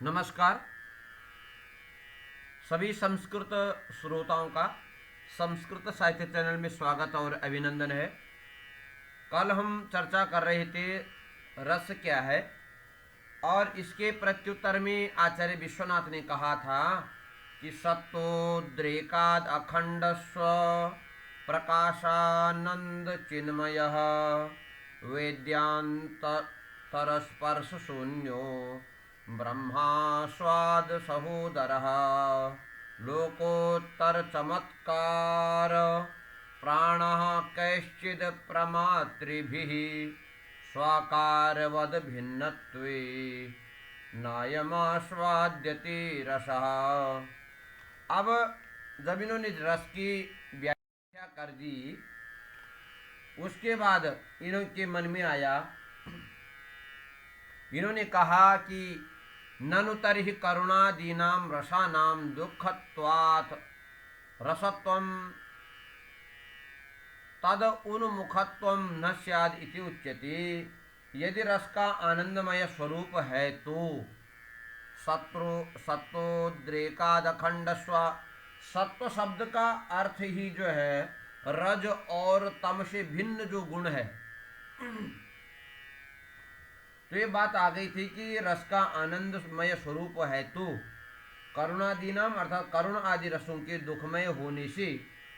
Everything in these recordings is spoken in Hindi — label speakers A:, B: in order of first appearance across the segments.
A: नमस्कार सभी संस्कृत श्रोताओं का संस्कृत साहित्य चैनल में स्वागत और अभिनंदन है। कल हम चर्चा कर रहे थे रस क्या है और इसके प्रत्युत्तर में आचार्य विश्वनाथ ने कहा था कि सत्तोद्रेकाद अखंड स्व प्रकाशानंद चिन्मय वेद्यांत तरस्पर्श शून्यो ब्रह्मा स्वाद सहोदरः लोकोत्तर चमत्कार प्राणः कैश्चिद प्रमातृभिः स्वाकारवद भिन्नत्वे नायमास्वाद्यते रसः। अब जब इन्होंने रस की व्याख्या कर दी उसके बाद इनके मन में आया, इन्होंने कहा कि ननु तर्हि करुणादीनां रसानां दुःखत्वात् रसत्वं तद उन्मुखत्वं न स्याद् इति उच्यते। यदि रस का आनंदमय स्वरूप है तो सत्तोद्रेकाद अखंडस्व, सत्व शब्द का अर्थ ही जो है रज और तम से भिन्न जो गुण है। तो ये बात आ गई थी कि रस का आनंदमय स्वरूप है तो करुणादीनाम अर्थात करुण आदि रसों के दुखमय होने से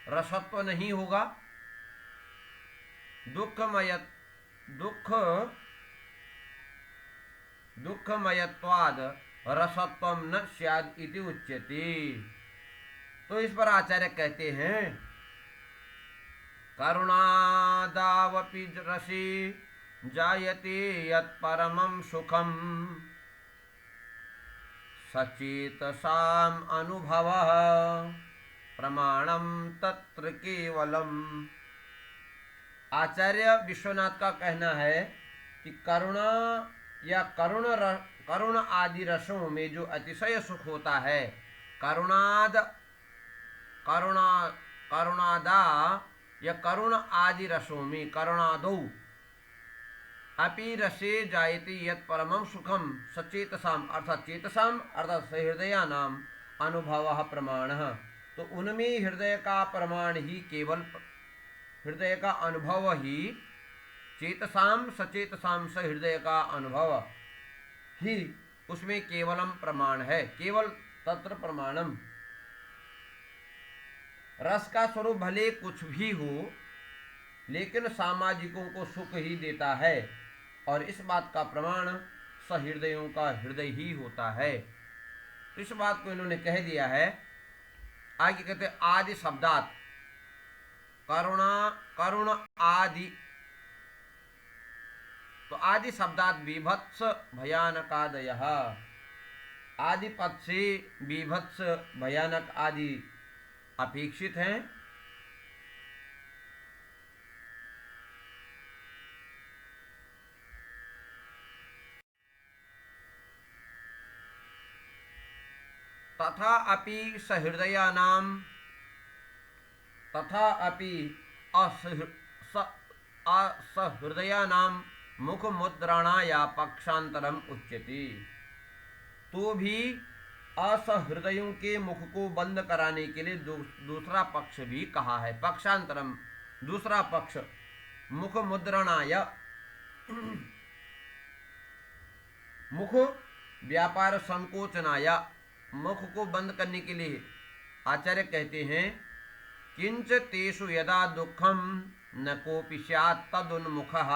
A: रसत्व नहीं होगा, दुःखमयत्वाद रसत्वम न स्याद इति उच्यते। तो इस पर आचार्य कहते हैं करुणादावपि रसी जायते यत्परमं सुखं सचेतसाम् अनुभवः प्रमाणं तत्र केवलम्। आचार्य विश्वनाथ का कहना है कि करुणा या करुण आदि रसों में जो अतिशय सुख होता है, करुणादा या करुण आदि रसों में करुणादौ अपि रसे जायते यत् परमं सुखम सचेतसाम अर्थात चेतसाम अर्थात सहृदयानाम अनुभवः प्रमाणः। तो उनमें हृदय का प्रमाण ही केवल हृदय का अनुभव ही चेतसाम सचेतसाम सहृदय का अनुभव ही उसमें केवलम प्रमाण है, केवल तत्र प्रमाणम। रस का स्वरूप भले कुछ भी हो लेकिन सामाजिकों को सुख ही देता है और इस बात का प्रमाण सहृदयों का हृदय ही होता है। तो इस बात को इन्होंने कह दिया है। आगे कहते आदि शब्दात करुण आदि, तो आदि शब्दात बीभत्स भयानकादयः, आदि पद से बीभत्स भयानक आदि अपेक्षित हैं। तथा अपि असहृदयानां मुखमुद्राणाया पक्षांतरम उच्यते। तो भी असहृदयों के मुख को बंद कराने के लिए दूसरा पक्ष भी कहा है। पक्षांतरम दूसरा पक्ष, मुख मुद्रणाय मुख व्यापार संकोचनाया मुख को बंद करने के लिए आचार्य कहते हैं किंच तेषु यदा दुखम न कोपि स्यात् तदुन्मुखः।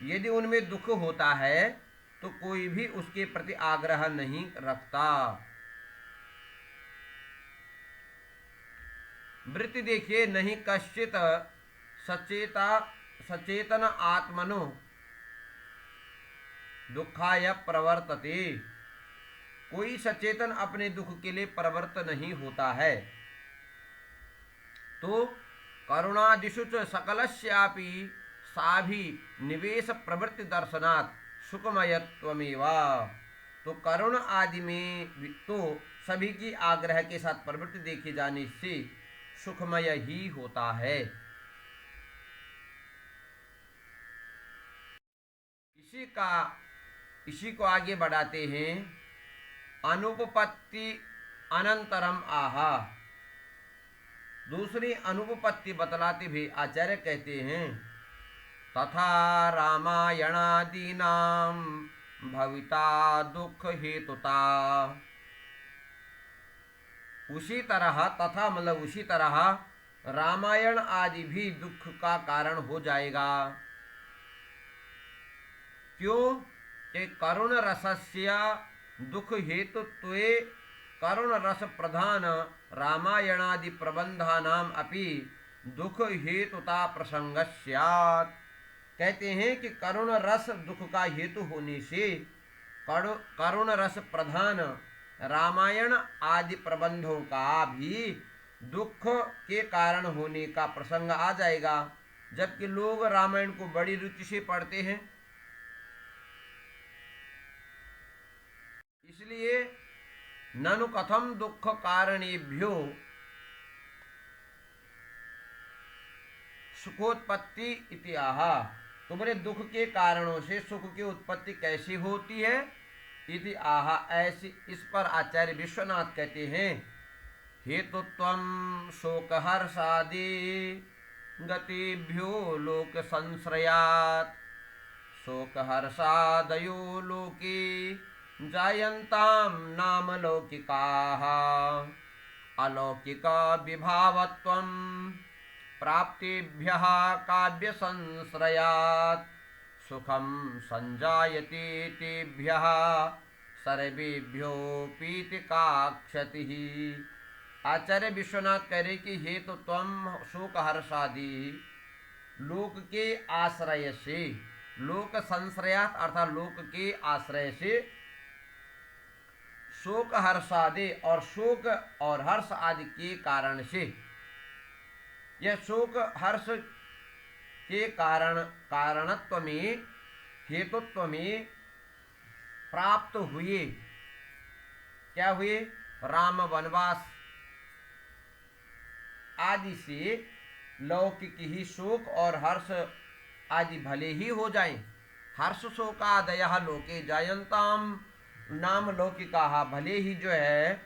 A: यदि उनमें दुख होता है तो कोई भी उसके प्रति आग्रह नहीं रखता। वृत्ति देखिए, नहीं कश्चित सचेतन आत्मनो दुखाय प्रवर्तते, कोई सचेतन अपने दुख के लिए प्रवृत्त नहीं होता है। तो करुणादिषु च सकलस्यापि साभि निवेश प्रवृत्ति दर्शनात् सुखमयत्वमेव। तो करुण आदि में तो सभी की आग्रह के साथ प्रवृत्ति देखे जाने से सुखमय ही होता है। किसी का इसी को आगे बढ़ाते हैं। अनुपपत्ति अनंतरम आहा, दूसरी अनुपपत्ति बतलाते भी आचार्य कहते हैं तथा रामायणादीनां भविता दुख हेतुता। उसी तरह, तथा मतलब उसी तरह, रामायण आदि भी दुख का कारण हो जाएगा। क्यों कि करुण रसस्य दुख हेतुत्वे करुण रस प्रधान रामायणादि प्रबंधानाम अपि दुख हेतुता प्रसंग स्यात्। कहते हैं कि करुण रस दुख का हेतु होने से करुण रस प्रधान रामायण आदि प्रबंधों का भी दुख के कारण होने का प्रसंग आ जाएगा। जबकि लोग रामायण को बड़ी रुचि से पढ़ते हैं, इसलिए ननु कथम दुख कारणेभ्यो सुखोत्पत्ति इति आहा। तो बोले दुख के कारणों से सुख की उत्पत्ति कैसी होती है? इति आहा, ऐसी। इस पर आचार्य विश्वनाथ कहते हैं हेतुत्वं शोक हर्षादि गतिभ्यो लोक संश्रयात् शोक हर्षादयो लोके जायन्तां नाम लौकिकाः अलौकिका विभावत्वं प्राप्तिभ्यः काव्य संश्रयात् सुखम संजायते तेभ्यः सर्वेभ्यो पीतिका क्षतिः। आचार्य विश्वनाथ कह रहे कि हेतुत्वं शोक हर्षादि लोक के आश्रय से, लोक संश्रयात अर्थात लोक के आश्रय से, शोक हर्षादि और शोक और हर्ष आदि के कारण से, यह शोक हर्ष के कारणत्व में, हेतुत्व में प्राप्त हुए, क्या हुए? राम वनवास आदि से लौकिक ही शोक और हर्ष आदि भले ही हो जाएं। हर्ष शोकादयः लोके जायन्ताम नाम लौकिकाः, भले ही जो है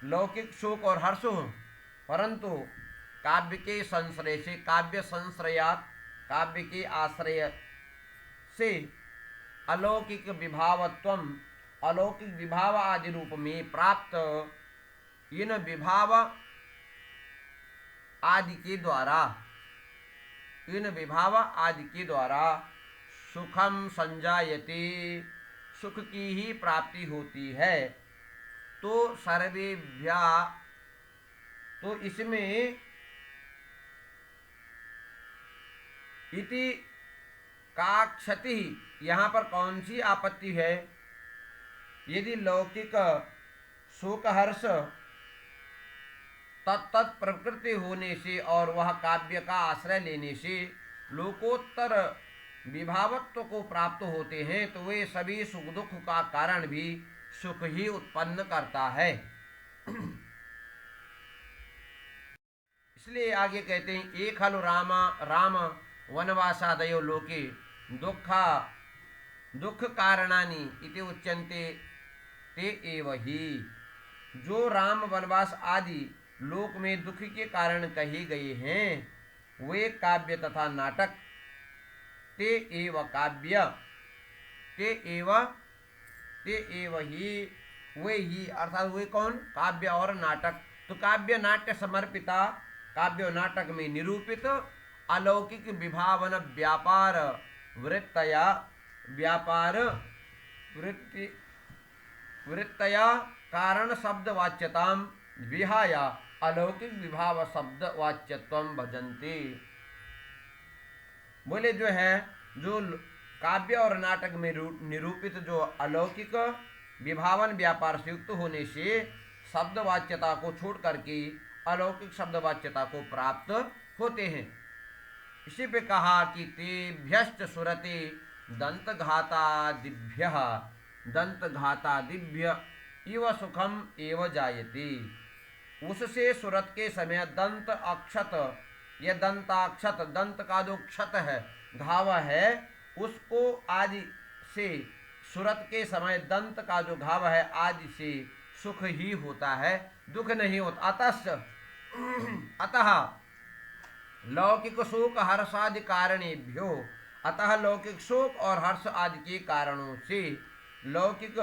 A: लौकिक शोक और हर्ष हो, परंतु काव्य के संश्रय से, काव्य संश्रयात, काव्य के आश्रय से अलौकिक विभावत्वम, अलौकिक विभाव आदि रूप में प्राप्त इन विभाव आदि के द्वारा, इन विभाव आदि के द्वारा सुखम संजायते, सुख की ही प्राप्ति होती है। तो सर्वेभ्या, तो इसमें इति का क्षति, यहाँ पर कौन सी आपत्ति है? यदि लौकिक शोकहर्ष तत्त प्रकृति होने से और वह काव्य का आश्रय लेने से लोकोत्तर विभावत्व को प्राप्त होते हैं, तो वे सभी सुख दुख का कारण भी सुख ही उत्पन्न करता है। इसलिए आगे कहते हैं एक हलु राम वनवासादयो लोके दुख कारणानि इति उच्यन्ते ते एव ही। जो राम वनवास आदि लोक में दुख के कारण कहे गए हैं वे काव्य तथा नाटक, ते एव काव्य, ते एव ही, वे ही अर्थात वे कौन? काव्य और नाटक। तो काव्य नाट्य समर्पिता, काव्य नाटक में निरूपित अलौकिक विभावन व्यापार वृत्तया, व्यापार वृत्तया कारण शब्द वाच्यताम विहाय अलौकिक विभाव शब्द वाच्यत्वम भजन्ति। बोले जो है, जो काव्य और नाटक में निरूपित जो अलौकिक विभावन व्यापार से युक्त होने से शब्द वाच्यता को छोड़ करके अलौकिक शब्द वाच्यता को प्राप्त होते हैं। इसी पे कहा कि तेभ्यश्च सुरते दंतघातादिभ्यः दंतघातादिभ्य इव सुखम एव जायते। उससे सुरत के समय दंत अक्षत, यह दंताक्षत, दंत का जो क्षत है, घाव है, उसको आदि से सुरत के समय दंत का जो घाव है आदि से सुख ही होता है, दुख नहीं होता। अतः लौकिक शोक हर्षादि कारणेभ्यो, अतः लौकिक शोक और हर्ष आदि के कारणों से लौकिक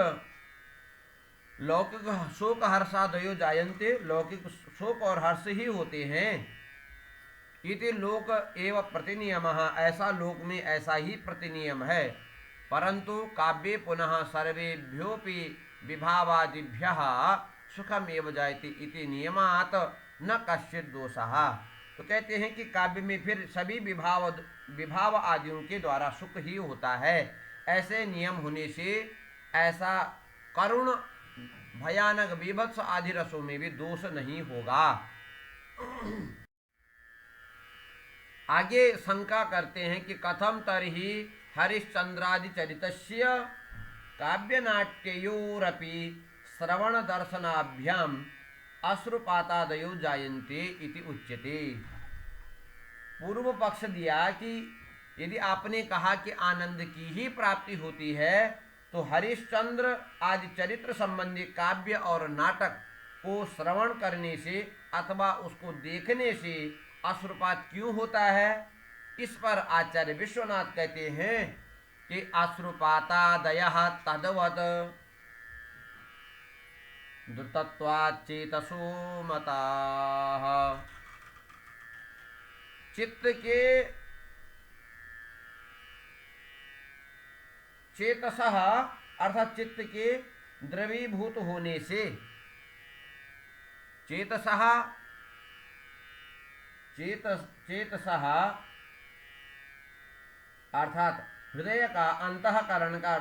A: लौकिक शोक हर्षादयो जायन्ते, लौकिक शोक और हर्ष ही होते हैं। इति लोक एवं प्रतिनियमः, ऐसा लोक में ऐसा ही प्रतिनियम है। परंतु काव्ये पुनः सर्वेभ्योपि विभावादिभ्यः सुखमेव जायते इति नियमात् न कश्चित् दोषः। तो कहते हैं कि काव्य में फिर सभी विभाव आदियों के द्वारा सुख ही होता है। ऐसे नियम होने से ऐसा करुण भयानक बीभत्स आदि रसों में भी दोष नहीं होगा। आगे शंका करते हैं कि कथम तरहि हरिश्चंद्रादि चरितस्य काव्यनाट्ययोरपि श्रवण दर्शनाभ्याम अश्रुपातादयो जायन्ते इति उच्यते। पूर्व पक्ष दिया कि यदि आपने कहा कि आनंद की ही प्राप्ति होती है तो हरिश्चंद्र आदि चरित्र संबंधी काव्य और नाटक को श्रवण करने से अथवा उसको देखने से अश्रुपात क्यों होता है? इस पर आचार्य विश्वनाथ कहते हैं कि अश्रुपातादयः तद्वत् द्रुतत्वात् चेतसो मताः। चित्त के चेतसः अर्थात चित्त के द्रवीभूत होने से, चेतसः अर्थात हृदय का अंतःकरण का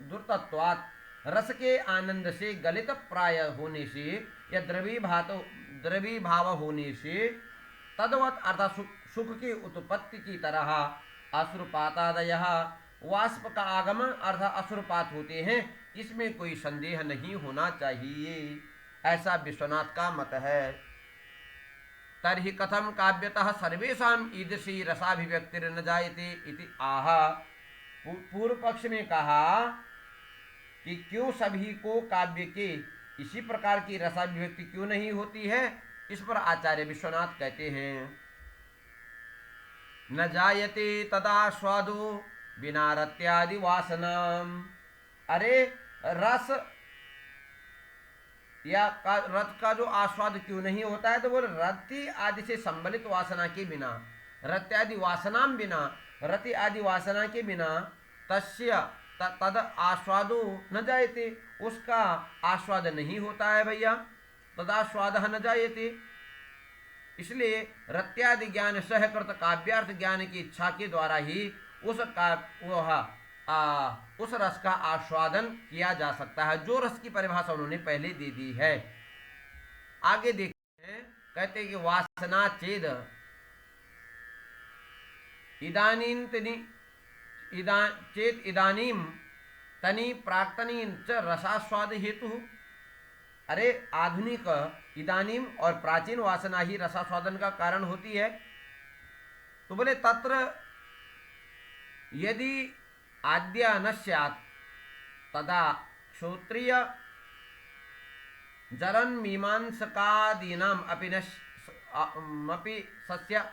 A: दुर्तत्वात् रस के आनंद से गलित प्राय होने से या द्रवीभाव होने से तद्वत् अर्थात सुख की उत्पत्ति की तरह अश्रुपातादयः वाष्प का आगमन अर्थात अश्रुपात होते हैं, इसमें कोई संदेह नहीं होना चाहिए। ऐसा विश्वनाथ का मत है। तर्हि कथम काव्यतः सर्वेषां ईदृशी रसाभिव्यक्तिर न जायते इति आह। पूर्व पक्ष में कहा कि क्यों सभी को काव्य के इसी प्रकार की रसाभिव्यक्ति क्यों नहीं होती है? इस पर आचार्य विश्वनाथ कहते हैं न जायते तदा स्वादो बिना रत्यादि वासनाम। अरे रस या रथ का जो आस्वाद क्यों नहीं होता है? तो बोले रति आदि से संबलित वासना के बिना, रत्यादि वासनाम बिना, रति आदि वासना के बिना तस्य तद आस्वादो न जायते, उसका आस्वाद नहीं होता है भैया। तदास्वाद न जायते, इसलिए रत्यादि ज्ञान सहकृत काव्यार्थ ज्ञान की इच्छा के द्वारा ही उस रस का आस्वादन किया जा सकता है, जो रस की परिभाषा उन्होंने पहले दे दी है। आगे देखते हैं, कहते हैं कि वासना चेद इदानीम तनि प्राक्तनी च रसास्वाद हेतु। अरे आधुनिक इदानीम और प्राचीन वासना ही रसास्वादन का कारण होती है। तो बोले तत्र यदि आद्या न स्यात् तदा श्रोत्रिय जरन मीमांसकादीनाम अपि सस्य।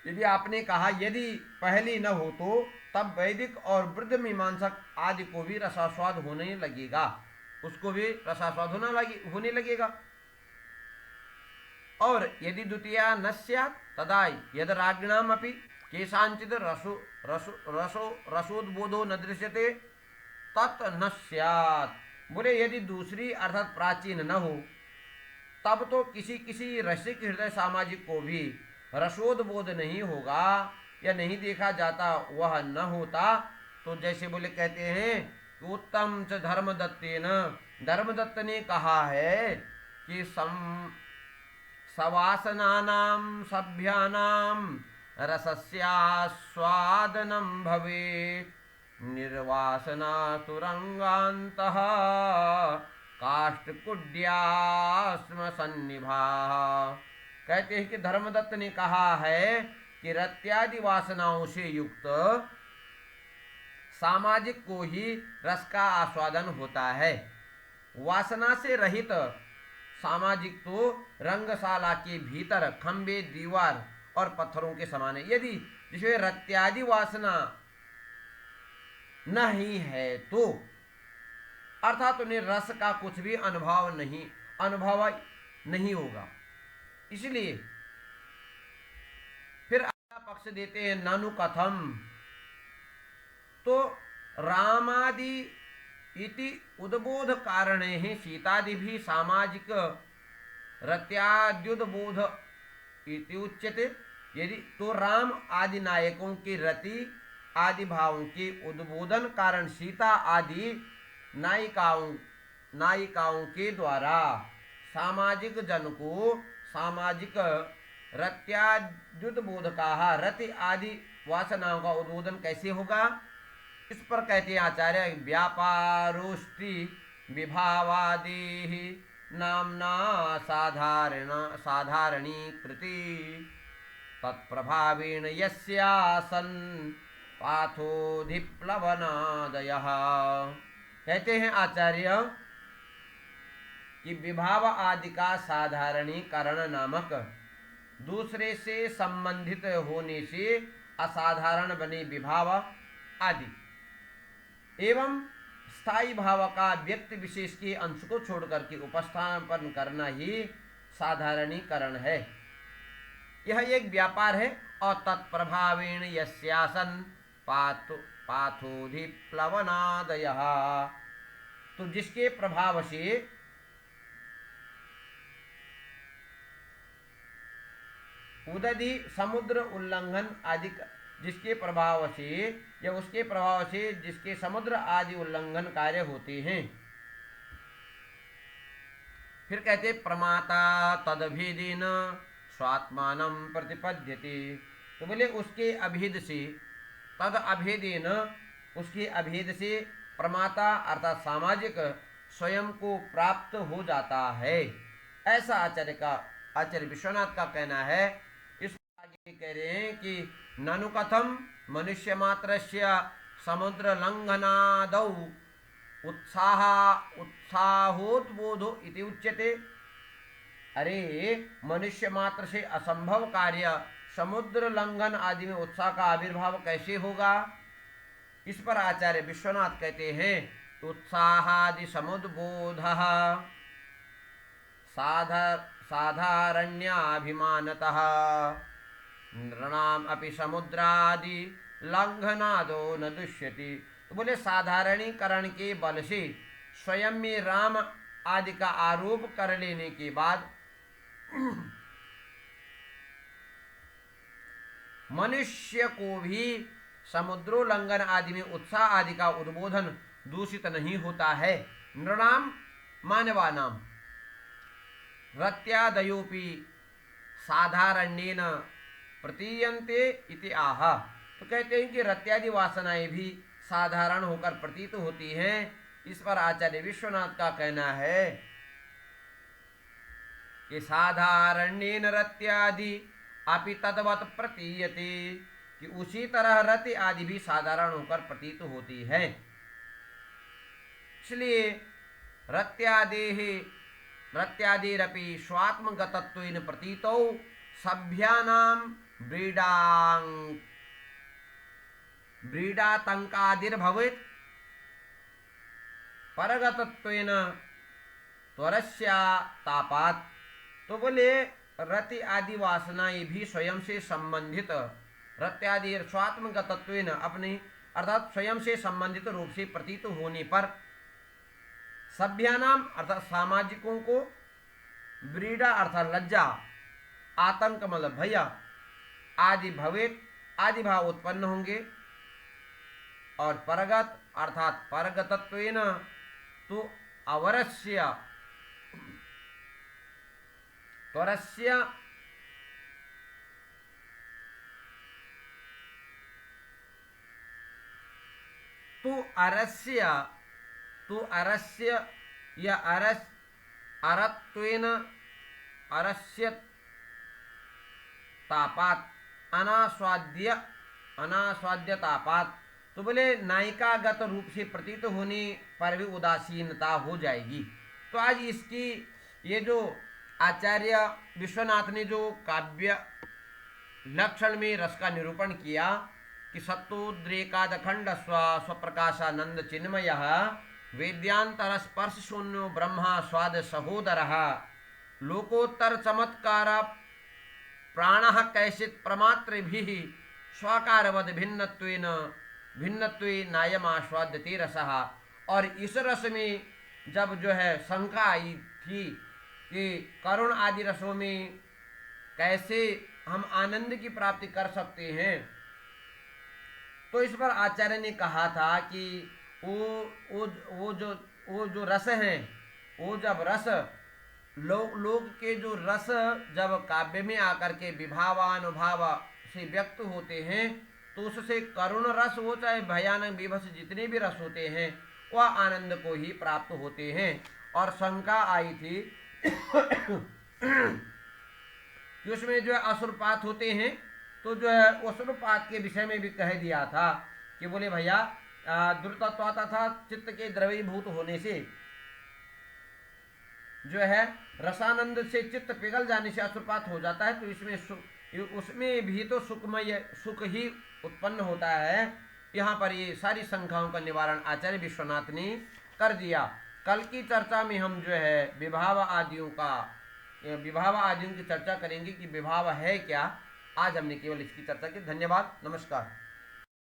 A: यदि आपने कहा यदि पहली न हो तो तब वैदिक और वृद्ध मीमांसक आदि को भी रसास्वाद होने लगेगा, उसको भी रसास्वाद होने लगेगा। और यदि द्वितीया न स्यात् तदा यद राज्ञाम अपि केषांचित् रसोद्बोधो न दृश्यते तत् न स्यात्। बोले यदि दूसरी अर्थात प्राचीन न हो तब तो किसी रसिक हृदय सामाजिक को भी रसोद्बोध नहीं होगा या नहीं देखा जाता, वह न होता। तो जैसे बोले कहते हैं उत्तम च धर्मदत्तेन, धर्मदत्त ने कहा है कि सवासनानां सभ्यानां रसस्यास्वादनं भवेत् निर्वासना तुरंगान्तः काष्ठकुड्यास्म सन्निभाः। कहते हैं कि धर्मदत्त ने कहा है कि रत्यादि वासनाओं से युक्त सामाजिक को ही रस का आस्वादन होता है। वासना से रहित सामाजिक तो रंगशाला के भीतर खंबे, दीवार और पत्थरों के समान है। यदि जिसमें रत्यादि वासना नहीं है तो अर्थात उन्हें रस का कुछ भी अनुभव नहीं होगा। इसलिए फिर अगला पक्ष देते हैं नानु कथम। तो रामादि इति उद्बोध कारणे ही सीतादि भी सामाजिक रत्याद्युद्बोध इति उच्यते। यदि तो राम आदि नायकों के रति आदि भावों के उद्बोधन कारण सीता आदि नायिकाओं के द्वारा सामाजिक जन को सामाजिक रत्याद्युद्बोध का रति आदि वासनाओं का उद्बोधन कैसे होगा? इस पर कहते हैं आचार्य, व्यापारोष्टि विभावादि नामना साधारणी कृति तत्प्रभावेण यस्यासन पाथोधिप्लवनादयः। कहते हैं आचार्य कि विभाव आदि का साधारणीकरण नामक दूसरे से संबंधित होने से असाधारण बने विभाव आदि एवं स्थायी भाव का व्यक्ति विशेष के अंश को छोड़ करके उपस्थापन करना ही साधारणीकरण है। यह एक व्यापार है। और तत्प्रभावेण यस्यासन पाथोधिप्लवनादयः, तो जिसके प्रभाव से उदधि समुद्र उल्लंघन आदि, जिसके प्रभाव से या उसके प्रभाव से जिसके समुद्र आदि उल्लंघन कार्य होते हैं। फिर कहते प्रमाता तदभिदेन स्वात्मानं प्रतिपद्यते। तो बोले उसके अभेद से, तद अभेदेन उसके अभेद से प्रमाता अर्थात सामाजिक स्वयं को प्राप्त हो जाता है। ऐसा आचार्य विश्वनाथ का कहना है। इस आगे कह रहे हैं कि ननु कथम मनुष्य मात्रस्य समुद्र लंघनादौ उत्साहोद्बोधो इति उच्यते। अरे मनुष्य मात्र से असंभव कार्य समुद्र लंघन आदि में उत्साह का आविर्भाव कैसे होगा? इस पर आचार्य विश्वनाथ कहते हैं उत्साहादि समुद्बोधः साधारण्याभिमानतः नृणाम अपि समुद्रादि लंघनादो न दुष्यति। तो बोले साधारणीकरण के बल से स्वयं में राम आदि का आरोप कर लेने के बाद मनुष्य को भी समुद्रोल्लंघन आदि में उत्साह आदि का उद्बोधन दूषित नहीं होता है। नृणाम मानवानाम रत्यादयोपि साधारण्येन प्रतीयन्ते इति आह। तो कहते हैं कि रत्यादि वासनाएं भी साधारण होकर प्रतीत होती हैं। इस पर आचार्य विश्वनाथ का कहना है कि साधारण्येन रत्यादि अपि तद्वत् प्रतीयते, कि उसी तरह रति आदि भी साधारण होकर प्रतीत होती है। इसलिए रत्यादिरपि स्वात्मगतत्वेन प्रतीतौ सभ्यानां ब्रीडातंकादिर्भवेत् परगतत्वेन त्वरस्या तापात्। तो बोले रति आदि वासनाएं भी स्वयं से संबंधित रत्यादि स्वात्मगतत्वेन अपने अर्थात स्वयं से संबंधित रूप से प्रतीत होने पर सभ्यानाम अर्थात सामाजिकों को ब्रीडा अर्थात लज्जा, आतंक मतलब भय आदि भवेत आदि भाव उत्पन्न होंगे। और परगत अर्थात परगतत्वेन तो अवरस्य त्वरस्य तो अरस्य या अरत्वेन अरस्य तापात अनास्वाद्य तापात तो बोले नायिकागत रूप से प्रतीत होने पर भी उदासीनता हो जाएगी। तो आज इसकी ये जो आचार्य विश्वनाथ ने जो काव्य लक्षण में रस का निरूपण किया कि सत्तोद्रेकादखंड स्वप्रकाशानंद चिन्मय वेद्यांतर स्पर्श शून्यो ब्रह्मा स्वाद सहोदर लोकोत्तर चमत्कार प्राण कैसित प्रमात्र भी स्वाकारवद भिन्नत्वे नायम आस्वाद्यते रसः। और इस रस में जब जो है शंका आई थी कि करुण आदि रसों में कैसे हम आनंद की प्राप्ति कर सकते हैं, तो इस पर आचार्य ने कहा था कि वो जो रस हैं, वो जब रस लोग के जो रस जब काव्य में आकर के विभावानुभाव से व्यक्त होते हैं, तो उससे करुण रस हो चाहे भयानक विभस जितने भी रस होते हैं वह आनंद को ही प्राप्त होते हैं। और शंका आई थी कि उसमें जो है असुरपात होते हैं, तो जो है असुरपात के विषय में भी कह दिया था कि बोले भैया द्रुतत्व तथा चित्त के द्रवीभूत होने से जो है रसानंद से चित्त पिघल जाने से असुरपात हो जाता है, तो इसमें उसमें भी तो सुख ही उत्पन्न होता है। यहाँ पर ये सारी शंकाओं का निवारण आचार्य विश्वनाथ ने कर दिया। कल की चर्चा में हम जो है विभाव आदियों की चर्चा करेंगे कि विभाव है क्या। आज हमने केवल इसकी चर्चा की। धन्यवाद, नमस्कार।